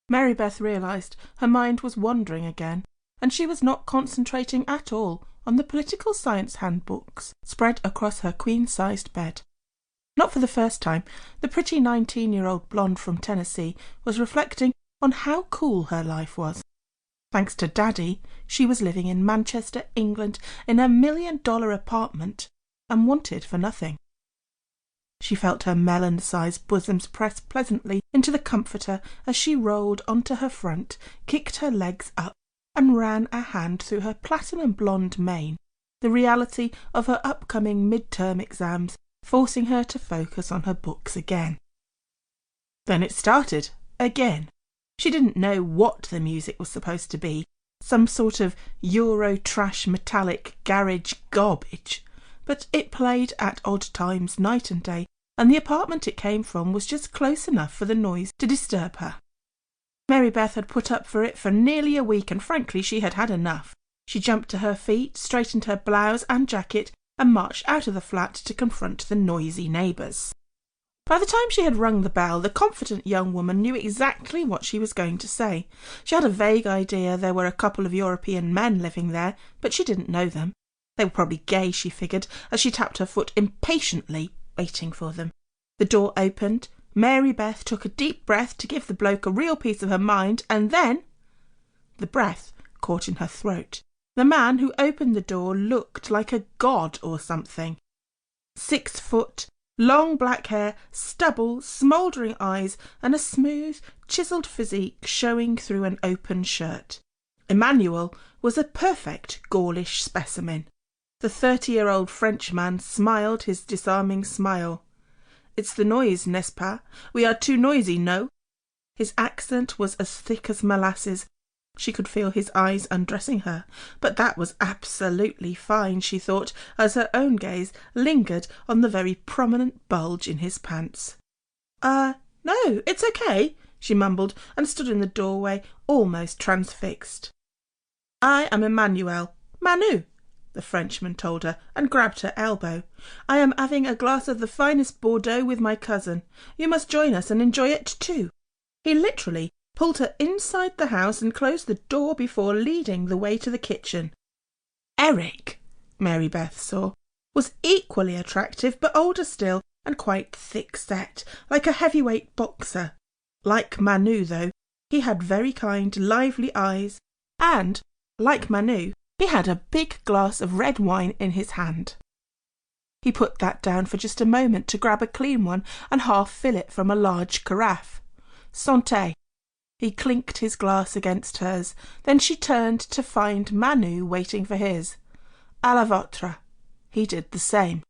Mary Beth realised her mind was wandering again, and she was not concentrating at all on the political science handbooks spread across her queen-sized bed. Not for the first time, the pretty 19-year-old blonde from Tennessee was reflecting on how cool her life was. Thanks to Daddy, she was living in Manchester, England, in a $1 million apartment, and wanted for nothing. She felt her melon-sized bosoms press pleasantly into the comforter as she rolled onto her front, kicked her legs up, and ran a hand through her platinum-blonde mane, the reality of her upcoming mid-term exams forcing her to focus on her books again. Then it started, again. She didn't know what the music was supposed to be, some sort of Euro trash metallic garage garbage, but it played at odd times night and day, and the apartment it came from was just close enough for the noise to disturb her. Mary Beth had put up for it for nearly a week, and frankly she had had enough. She jumped to her feet, straightened her blouse and jacket, and marched out of the flat to confront the noisy neighbours. By the time she had rung the bell, the confident young woman knew exactly what she was going to say. She had a vague idea there were a couple of European men living there, but she didn't know them. They were probably gay, she figured, as she tapped her foot impatiently, waiting for them. The door opened. Mary Beth took a deep breath to give the bloke a real piece of her mind, and then the breath caught in her throat. The man who opened the door looked like a god or something. 6 foot, long black hair, stubble, smouldering eyes, and a smooth, chiselled physique showing through an open shirt. Emmanuel was a perfect Gaulish specimen. The 30-year-old Frenchman smiled his disarming smile. "It's the noise, n'est-ce pas? We are too noisy, no?" His accent was as thick as molasses. She could feel his eyes undressing her, but that was absolutely fine, she thought, as her own gaze lingered on the very prominent bulge in his pants. No, it's okay," she mumbled, and stood in the doorway, almost transfixed. "I am Emmanuel. Manu," the Frenchman told her, and grabbed her elbow. "I am having a glass of the finest Bordeaux with my cousin. You must join us and enjoy it too." He literally pulled her inside the house and closed the door before leading the way to the kitchen. Eric, Mary Beth saw, was equally attractive but older still and quite thick-set, like a heavyweight boxer. Like Manu, though, he had very kind, lively eyes, and, like Manu, he had a big glass of red wine in his hand. He put that down for just a moment to grab a clean one and half fill it from a large carafe. Santé. He clinked his glass against hers. Then she turned to find Manu waiting for his. À la vôtre. He did the same.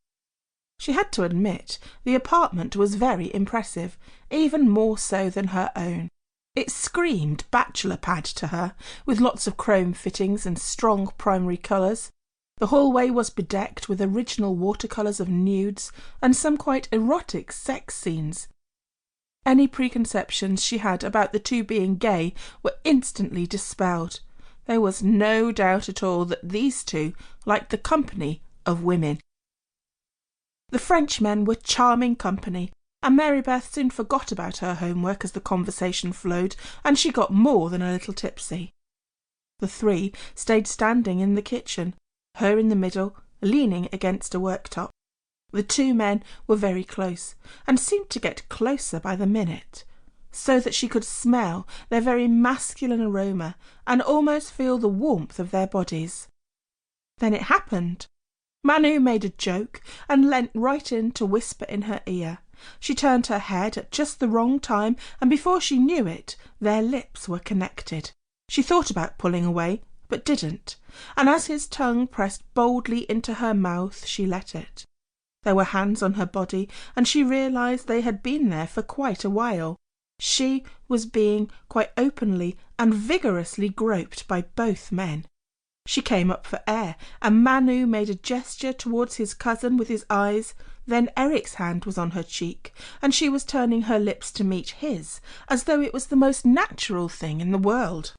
She had to admit the apartment was very impressive, even more so than her own. It screamed bachelor pad to her, with lots of chrome fittings and strong primary colours. The hallway was bedecked with original watercolours of nudes and some quite erotic sex scenes. Any preconceptions she had about the two being gay were instantly dispelled. There was no doubt at all that these two liked the company of women. The Frenchmen were charming company, and Mary Beth soon forgot about her homework as the conversation flowed, and she got more than a little tipsy. The three stayed standing in the kitchen, her in the middle, leaning against a worktop. The two men were very close, and seemed to get closer by the minute, so that she could smell their very masculine aroma and almost feel the warmth of their bodies. Then it happened. Manu made a joke and leant right in to whisper in her ear. She turned her head at just the wrong time, and before she knew it, their lips were connected. She thought about pulling away, but didn't, and as his tongue pressed boldly into her mouth, she let it. There were hands on her body, and she realised they had been there for quite a while. She was being quite openly and vigorously groped by both men. She came up for air, and Manu made a gesture towards his cousin with his eyes. Then Eric's hand was on her cheek, and she was turning her lips to meet his, as though it was the most natural thing in the world.